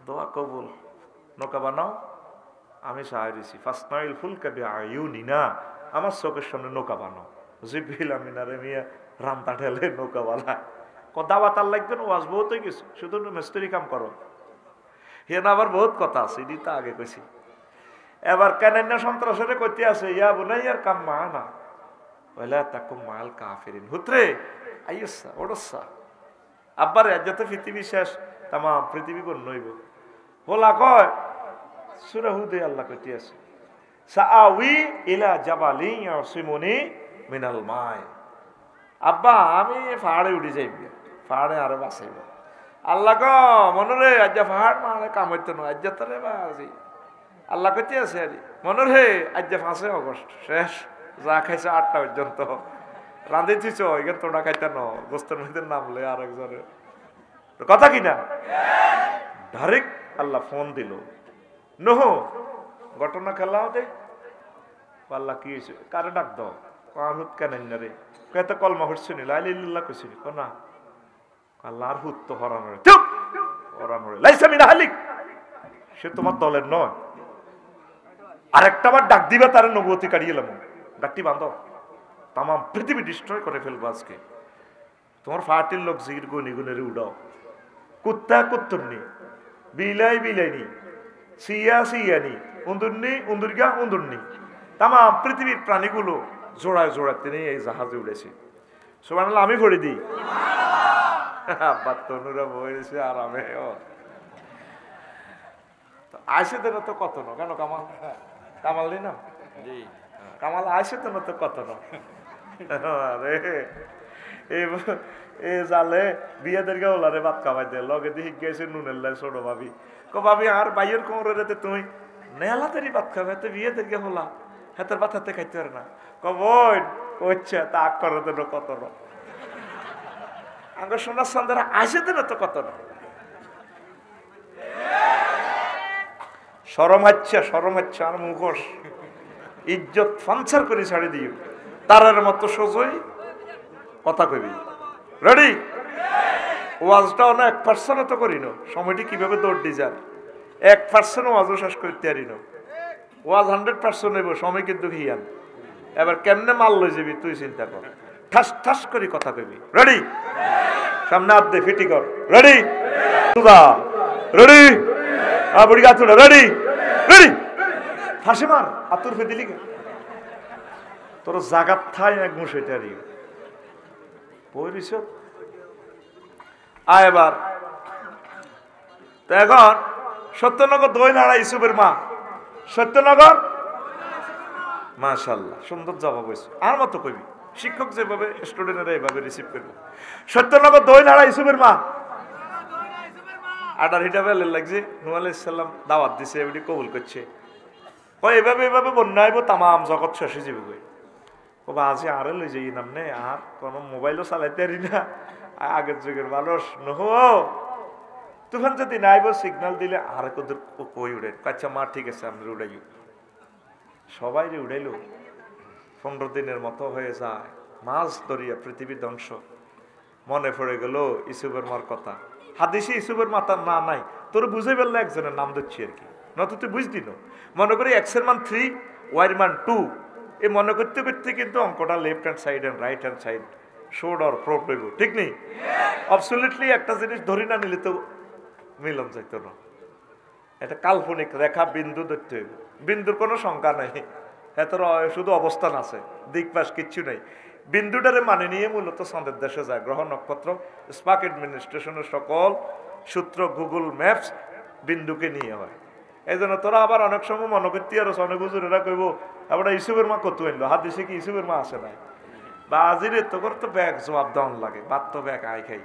দোয়া কবুল, নৌকা বানাও। আমি সাহায্য দিছি, ফাসনাইল ফুলকা বিআয়ুনিনা, আমার চোখের সামনে নৌকা বানাও। জিবরিল আমিনারে মিয়া রামতা ঠেলে নৌকা বানা। দাওয়াত আল্লাহ একজন ওয়াজ বহুত হয়ে গেছে, শুধু মিস্ত্রি কাম করো। হেন আবার বহুত কথা আছে, এটি তো আগে কইছি। এবার কেন সন্ত্রাসের কইতে আছে, ইয়া বুনাইয়ার কাম মানা ওয়ালা তাকুম মাল কাফিরিন। হুতরে আইসা ওড়সা আব্বার রাজ্যতে পৃথিবী শেষ, তাম পৃথিবী বন্য হইব। বলা কয় সূরা হুদে আল্লাহ কইতে আছে, সাআউই ইলা জাবালিন ইয়াসিমুনি মিনাল মাই। আব্বা আমি পাহাড়ে উঠে যাইব, পাহাড়ে আরে বাঁচাইব। আল্লাহ ক মনরে আজ্জা পাহাড় মানে কাম হইতো না, আজ্জা তোরে বাজি আল্লাহ কইতে আছে আরে মনরে আজ্জা 5 আগস্ট শেষ, যা খাইছে 8টা পর্যন্ত রাঁধে দিছ, এখানে তোরা খাইতে ন গোস্তের মধ্যে নামলে আর একজনের কথা কিনা। ডাইরেক্ট আল্লাহ ফোন দিল, নহ ঘটনা খেলাও দে। আল্লাহ কি হয়েছে, কারে ডাক দাও, হুত কেন রে, কত কলমা হচ্ছে নি লাইল্লাহ কইছি না, আল্লাহর হুত তো হরানোরে, চুপ হরানোরে লাইসা মিনা হালিক, সে তোমার দলের নয়। আরেকটা বার ডাক দিবে তার নবুয়তি কাটিয়ে এলাম, গাঠটি বাঁধো, তাম পৃথিবী ডিস্ট্রয় করে ফেলবো আজকে। তোমার ফাটির লোক জিগির গুনি গুনের উড়াও, কুত্তা কুত্তুরনি, বিলাই বিলাইনি, সিয়া সিয়ানি, উন্দুরনি উন্দুরগা উন্দুরনি, তাম পৃথিবীর প্রাণীগুলো জোড়ায় জোড়ায় তিনি এই জাহাজে উড়েছে। সুবহানাল্লাহ আমি ভরে দিই। তনুরা বইছে আরামে আইসে দেন তো কত ন কেন কামাল কামাল নি না কামাল আইসে দেন তো কত ন আরে এ জালে বিয়েদেরকে ওলারে ভাত খাওয়াই দে লগে দিয়ে গেছে নুনের লাই ছোট ভাবি কো ভাবি আর বাইয়ের কোমরে তুমি নেলাতেরই ভাত খাবে তো বিয়েদেরকে হলা হাতের ভাত হাতে খাইতে পারে না কবই কইছে তা করে দেন কত ন আঙ্গ সোনার সন্ধ্যারা আইসে দেন তো কত ন শরম হচ্ছে আর মুখোশ ইজ্জত ফানসার করে ছাড়ি দিও তারার মতো সোজই কথা কবি রেডি ওয়াজটা না 1% তো করি না সময়টি কিভাবে দৌড় দি যান 1% ওয়াজও শেষ করতে পারি না ওয়াজ 100% নেব সময় কিন্তু হিয়ান এবার কেমনে মাল লই যাবি তুই চিন্তা কর ঠাস ঠাস করে কথা কবি রেডি সামনে হাত দে ফিটি কর রেডি রেডি বুড়ি গাছ রেডি রেডি ফাঁসি মার আতুর ফে দিলি তোর জাগাত থাই এক মুশাইতারি পরিস এবার তো এখন সত্যনগর দই নাড়া ইসুফের মা সত্যনগর মাশাআল্লাহ সুন্দর জবাব হয়েছে আর মতো কইবি শিক্ষক যেভাবে স্টুডেন্টরা এভাবে রিসিভ করবে সত্যনগর দই নাড়া ইসুফের মা আডার হিটাবে লাগছে নূহ আলাইহিস সালাম দাওয়াত দিছে এবারে কবুল করছে কয় এভাবে বন্যা আইব তামাম জগৎ শেষে যাবে কই কবা আজি আরে লই যাই নামনে আর কোনো মোবাইলও চালাইতে পারি না আগের যুগের মানুষ নহ তুফান যদি নাইব সিগন্যাল দিলে আর কদর কই উড়ে আচ্ছা মা ঠিক আছে আমরা উড়াই সবাই রে উড়াইলো 15 দিনের মতো হয়ে যায় মাছ ধরিয়া পৃথিবী ধ্বংস মনে পড়ে গেল ইসুফের মার কথা হাদিসে ইসুফের মাতার না নাই তোর বুঝে ফেললে একজনের নাম দিচ্ছি আর কি নত তুই বুঝতি না মনে করি এক্সের মান 3 ওয়াইয়ের মান 2 এই মনে করতে করতে কিন্তু অঙ্কটা left hand side and right hand side শোড অর প্রোপ হইব ঠিক নেই অবসলিউটলি একটা জিনিস ধরি না নিলে তো মিলন যাইতো না এটা কাল্পনিক রেখা, বিন্দু ধরতে হইব। বিন্দুর কোনো সংখ্যা নাই, এত শুধু অবস্থান আছে, দিক পাশ কিচ্ছু নেই। বিন্দুটারে মানে নিয়ে মূলত চাঁদের দেশে যায় গ্রহ নক্ষত্র, স্পাক অ্যাডমিনিস্ট্রেশনের সকল সূত্র, গুগল ম্যাপস বিন্দুকে নিয়ে হয়। এই জন্য তোরা আবার অনেক সময় মনে করতে আর অনেক হুজুরেরা কইব আমরা ইসুফের মা কত আনলো, হাত দিছে কি ইসুফের মা আসে নাই, বা আজিরে তোর তো ব্যাগ জবাব দেওয়ান লাগে, বাদ তো ব্যাগ আয় খাই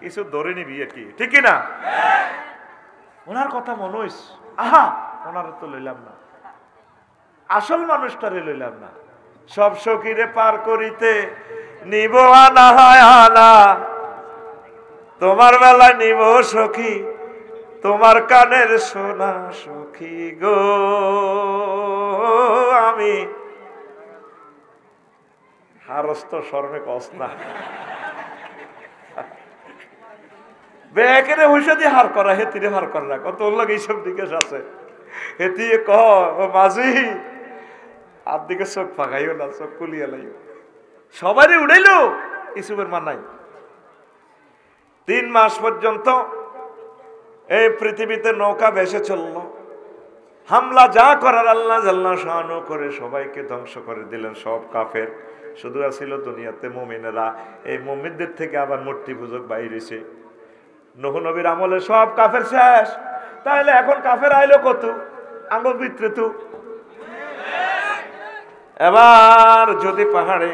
কিছু ধরে নিবি কি, ঠিক না? ওনার কথা মনে হইস, আহা ওনার তো লইলাম না, আসল মানুষটারে লইলাম না। সব সখীরে পার করিতে নিব আনা হয় আনা, তোমার বেলা নিব সখী তোমার কানের সোনা সখী গো। আমি হারস্ত শর্মে কস না, বেকেরে হইসা দিয়ে হার করা, হেতিরে হার করা, কত লাগে এইসব দিকে আছে। হেতি ক মাঝি আর দিকে চোখ ফাঁকাইও না, চোখ কুলিয়ে লাইও, সবারই উড়াইল, ইসুফের মা নাই। 3 মাস পর্যন্ত এই পৃথিবীতে নৌকা ভেসে চলল, হামলা যা করার আল্লাহ জাল্লা শানু করে সবাইকে ধ্বংস করে দিলেন, সব কাফের। শুধু আসিল দুনিয়াতে মুমিনেরা। এই মুমিনদের থেকে আবার মূর্তি পূজক বাইর হইছে। নূহ নবীর আমলে সব কাফের শেষ, তাহলে এখন কাফের আইলো কত আঙ্গুর ভিতরে তো। এবার যদি পাহাড়ে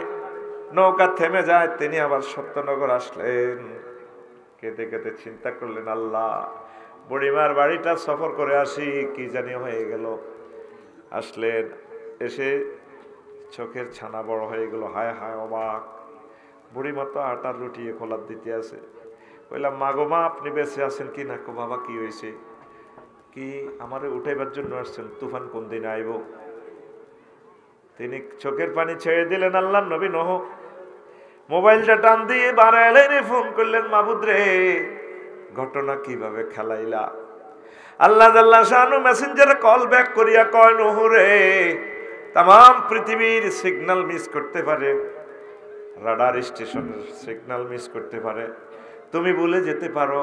নৌকা থেমে যায়, তিনি আবার সত্যনগর আসলেন, কেঁদে কেঁদে চিন্তা করলেন আল্লাহ বুড়িমার বাড়িটা সফর করে আসি, কি জানি হয়ে গেল। আসলেন, এসে চোখের ছানা বড় হয়ে গেল, হায় হায় অবাক। বুড়িমা তো আটার রুটি খোলার দিতে আছে। বললাম মা গো মা, আপনি বেঁচে আছেন কি না? বাবা কি হয়েছে? কি আমারে উঠাইবার জন্য আসছেন? তুফান কোন দিন আইব? তিনি চোখের পানি ছেড়ে দিলেন। আল্লাহ নবী নূহ মোবাইলটা টান দিয়ে বাড়াইলেন, ফোন করলেন মাবুদ রে, ঘটনা কিভাবে খেলাইলা? আল্লাহ জাল্লা শানু মেসেঞ্জারে কল ব্যাক করিয়া কয় নূহ রে, তাম পৃথিবীর সিগন্যাল মিস করতে পারে, রাডার স্টেশনের সিগন্যাল মিস করতে পারে, তুমি ভুলে যেতে পারো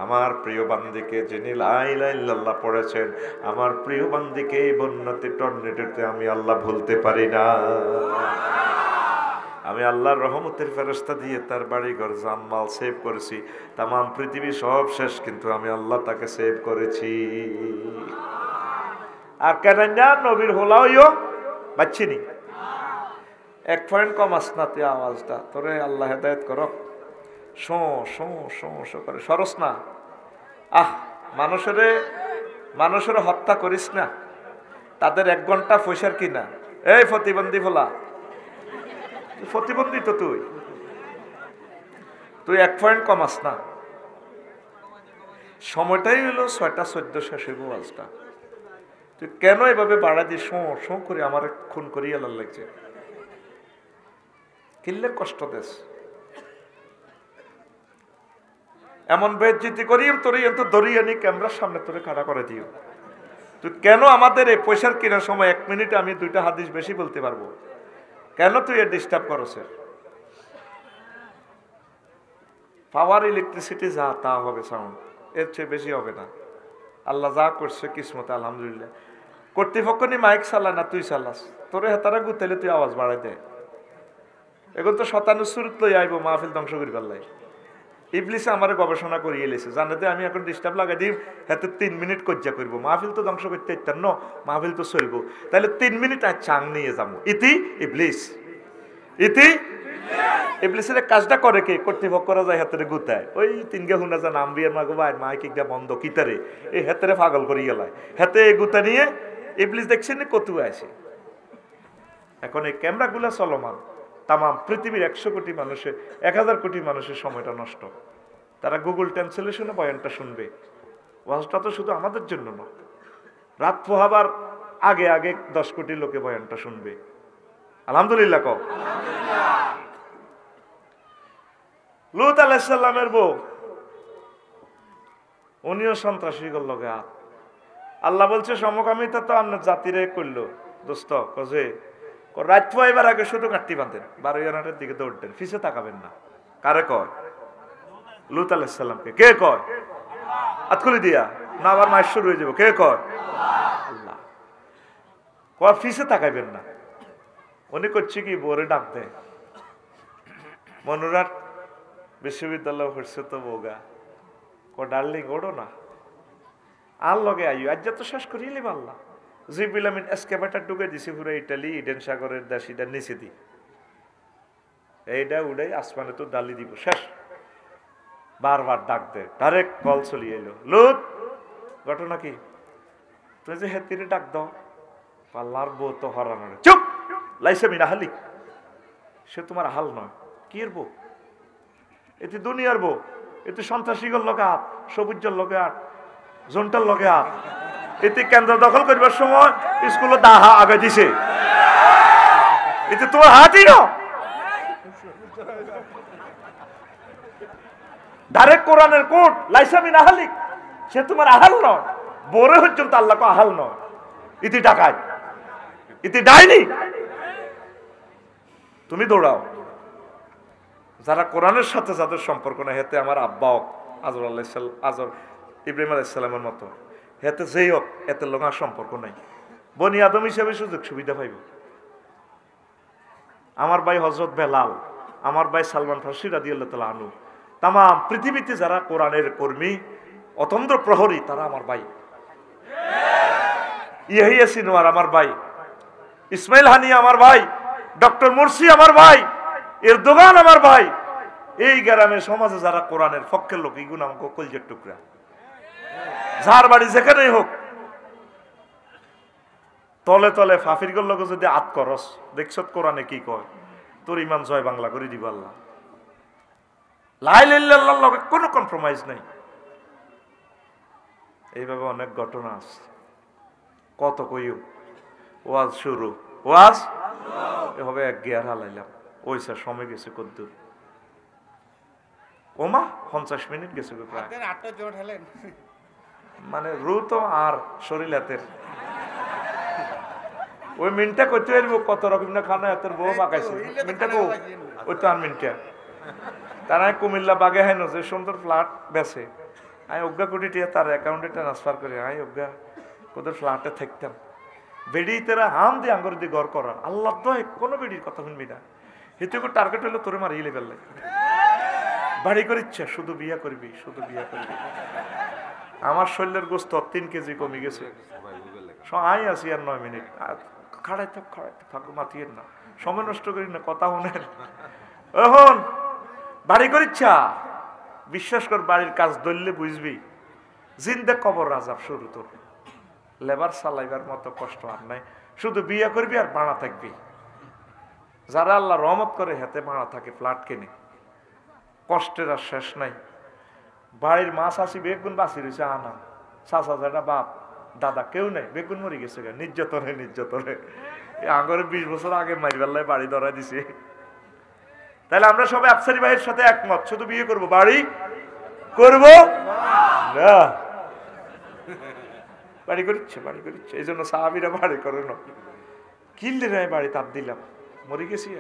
আমার প্রিয় বান্দিকে, যিনি লা ইলাহা ইল্লাল্লাহ পড়েছেন, আমার প্রিয় বান্দিকে এই বন্যাতে টর্নেডোতে আমি আল্লাহ ভুলতে পারি না। আমি আল্লাহর রহমতের ফেরেশতা দিয়ে তার বাড়ি ঘর জানমাল সেভ করেছি। তাম পৃথিবী সব শেষ, কিন্তু আমি আল্লাহ তাকে সেভ করেছি। আর কেন না নবীর হোলাইও বাচ্চিনি, 1 পয়েন্ট কম আসনা তুই আওয়াজটা, তোরে আল্লাহ হেদায়েত করো। শো শো শো শো করে সরস না। মানুষের হত্যা করিস না, তাদের 1 ঘন্টা পয়সার কিনা। এই প্রতিবন্ধী ফোলা, প্রতিবন্ধী তো তুই 1 পয়েন্ট কমাস না। সময়টাই হলো 6:14 শেষ হইব আজটা। তুই কেন এভাবে বাড়া দিয়ে শো শো করে আমার খুন করিয়া লাগছে? কিনলে কষ্ট দেশ, এমন বেজ্জিতি করিম তোরে এত দরিয়ে নি ক্যামেরার সামনে তোরে খাড়া করে দিও। তুই কেন আমাদের এই পয়সার কেনার সময় 1 মিনিটে আমি 2টা হাদিস বেশি বলতে পারবো, কেন তুই এর ডিস্টার্ব করছ? পাওয়ার ইলেকট্রিসিটি যা তা হবে, সাউন্ড এর চেয়ে বেশি হবে না। আল্লাহ যা করছে কিসমতে আলহামদুলিল্লাহ। কর্তৃপক্ষ নি মাইক চালা না, তুই চালাস, তোরে হেতারা গুতাইলে তুই আওয়াজ বাড়াই দে। এখন তো শতানু সুরত লই আইব মাহফিল ধ্বংস করি পারলাই। ইবলিসে আমার গবেষণা করিয়ে এলেছে, জানাতে আমি এখন ডিস্টার্ব লাগাই দিই, হাতে 3 মিনিট কজ্জা করবো, মাহফিল তো ধ্বংস করতে ইত্যান্ন, মাহফিল তো চলবো, তাহলে 3 মিনিট আর চাং নিয়ে যাবো। ইতি ইবলিস, ইতি ইবলিসের কাজটা করে কে? কর্তৃপক্ষরা যায় হাতের গুতায়, ওই 3 গে হুনা যা নাম বিয়ার মাগো ভাই মাইক একটা বন্ধ কিতারে এই হাতেরে পাগল করি গেলায়, হাতে গুতা নিয়ে ইবলিস দেখছেন কত আছে। এখন এই ক্যামেরাগুলা চলমান, তাম পৃথিবীর 100 কোটি মানুষের 1000 কোটি মানুষের সময়টা নষ্ট। তারা গুগল ট্রান্সলেশনে বয়ানটা শুনবে। ওয়াজটা তো শুধু আমাদের জন্য না, রাত পোহাবার আগে আগে 10 কোটি লোকে বয়ানটা শুনবে। আলহামদুলিল্লাহ কও। লূত আলাইহিস সালামের বউ, উনিও সন্ত্রাসী করল গা। আল্লাহ বলছে সমকামিতা তো আপনার জাতিরে করলো দোস্ত, কজে রাত পোয়াইবার আগে শুধু কাটতি বাঁধেন, 12 দিকে দৌড়তেন, ফিসে তাকাবেন না। কারে কয়? লূত আলাইহিস সালামকে। কে কয়? আতকুলি দিয়া না আবার মায়ের শুরু হয়ে যাবো? কে কয়? আল্লাহ। কর ফিসে তাকাইবেন না। উনি করছে কি বোরে ডাক দেয়, মনুরাট বিশ্ববিদ্যালয় হচ্ছে তো বোগা, ও ডার্লিং ওড়ো না, আর লগে আইও, আজ তো শেষ করিয়ে পারলাম। জিবিল আমিন এসকেভেটার ঢুকে দিছি পুরো ইটালি ইডেন সাগরের দাসিটা নিচে দি, এইটা উড়াই আসমানে তো ডালি দিব, শেষ। বারবার ডাক দে, ডাইরেক্ট কল চলিয়ে এলো, লুত ঘটনা কি? তুই যে হেতিরে ডাক দাও, পাল্লার বউ তো হরানোর, চুপ লাইসে মিনা হালি, সে তোমার হাল নয়। কি এর বউ? এতে দুনিয়ার বউ, এতে সন্ত্রাসীগর লগে হাত, সবুজের লগে হাত, জনটার লগে হাত, এতে কেন্দ্র দখল করবার সময় স্কুলে দাহা আগে দিছে, এতে তোমার হাতই না। ডাইরেক্ট কোরআনের কোট লাইসা মিনা হালি, সে তোমার আহাল নয়, বোরে হচ্ছেন তো আল্লাহ আহাল নয়। ইতি ডাকায়, ইতি ডাইনি, তুমি দৌড়াও। যারা কোরআনের সাথে যাদের সম্পর্ক না, হেতে আমার আব্বাও আজর আল্লাহ আজর ইব্রাহিম আলাইসাল্লামের মতো, হেতে যেই হোক এতে লোকার সম্পর্ক নাই, বনি আদম হিসেবে সুযোগ সুবিধা পাইব। আমার ভাই হজরত বেলাল, আমার ভাই সালমান ফার্সি রাদিয়াল্লাহু তাআলা আনহু, তাম পৃথিবীতে যারা কোরআনের কর্মী অতন্দ্র প্রহরী, তারা আমার ভাই। ইয়াহিয়া সিনোয়ার আমার ভাই, ইসমাইল হানি আমার ভাই, ডক্টর মুরসি আমার ভাই, এরদোগান আমার ভাই। এই গ্রামের সমাজে যারা কোরআনের পক্ষের লোক, এইগুলো আমাকে কলজের টুকরা, যার বাড়ি যেখানেই হোক, তলে তলে ফাফিরগর লোক যদি আত করস, দেখছ কোরআনে কি কয়, তোর ইমান জয় বাংলা করে দিব আল্লাহ। লা ইলাহা ইল্লাল্লাহর লগে কোনো কম্প্রোমাইজ নাই। এইভাবে অনেক ঘটনা আছে, কত কইও ওয়াজ শুরু, ওয়াজ এভাবে এক গিয়ার হালাইলাম, ওই স্যার সময় গেছে কদ্দুর, ওমা 50 মিনিট গেছে প্রায়, মানে রু তো আর শরীর হাতের ওই মিনটা করতে পারবো, কত রকম না খানা হাতের বউ পাকাইছে মিনটা কো, ওই তো আর মিনটা তারা কুমিল্লা বাগে হয় না, যে সুন্দর ফ্ল্যাট বেছে, আমি অজ্ঞা কোটি টিয়া তার অ্যাকাউন্টে ট্রান্সফার করে, আমি অজ্ঞা কোদের ফ্ল্যাটে থাকতাম, বেডি তেরা হাম দিয়ে আঙ্গুর দিয়ে ঘর করা, আল্লাহ দয় কোনো বেডির কথা শুনবি না, হেতুকে টার্গেট হইলে তোরে মারিয়ে লেবেল, বাড়ি করে ইচ্ছা শুধু বিয়া করবি, শুধু বিয়া করবি। আমার শরীরের গোস্ত 3 কেজি কমে গেছে, আই আছি আর 9 মিনিট, খাড়াই থাক ফাঁকু মাতিয়েন না, সময় নষ্ট করি না, কথা শুনেন। এখন বাড়ি করে ইচ্ছা, বিশ্বাস কর বাড়ির কাজ ধরলে বুঝবি জিন্দে কবর রাজাব শুরু, তোর লেবার চালাইবার মতো কষ্ট আর নাই, শুধু বিয়ে করবি আর ভাড়া থাকবি। যারা আল্লাহ রহমত করে হাতে ভাড়া থাকে, ফ্ল্যাট কেনে, কষ্টের আর শেষ নাই। বাড়ির মাছ আসি বেগুন বাঁচি রয়েছে, আনা চাচা যেটা বাপ দাদা কেউ নেই, বেগুন মরি গেছে, নির্যাতনে নির্যাতনে আঙ্গরে 20 বছর আগে মারিবাল্লায় বাড়ি ধরা দিছে। তাহলে আমরা সবাই আফসারি ভাইয়ের সাথে একমত, শুধু বিয়ে করব, বাড়ি করব না, বাড়ি করিচ্ছে, বাড়ি করিচ্ছে। এই জন্য সাহাবীরা বাড়ি করে না, কিনলে বাড়ি তাপ দিলাম, মরে গেছি।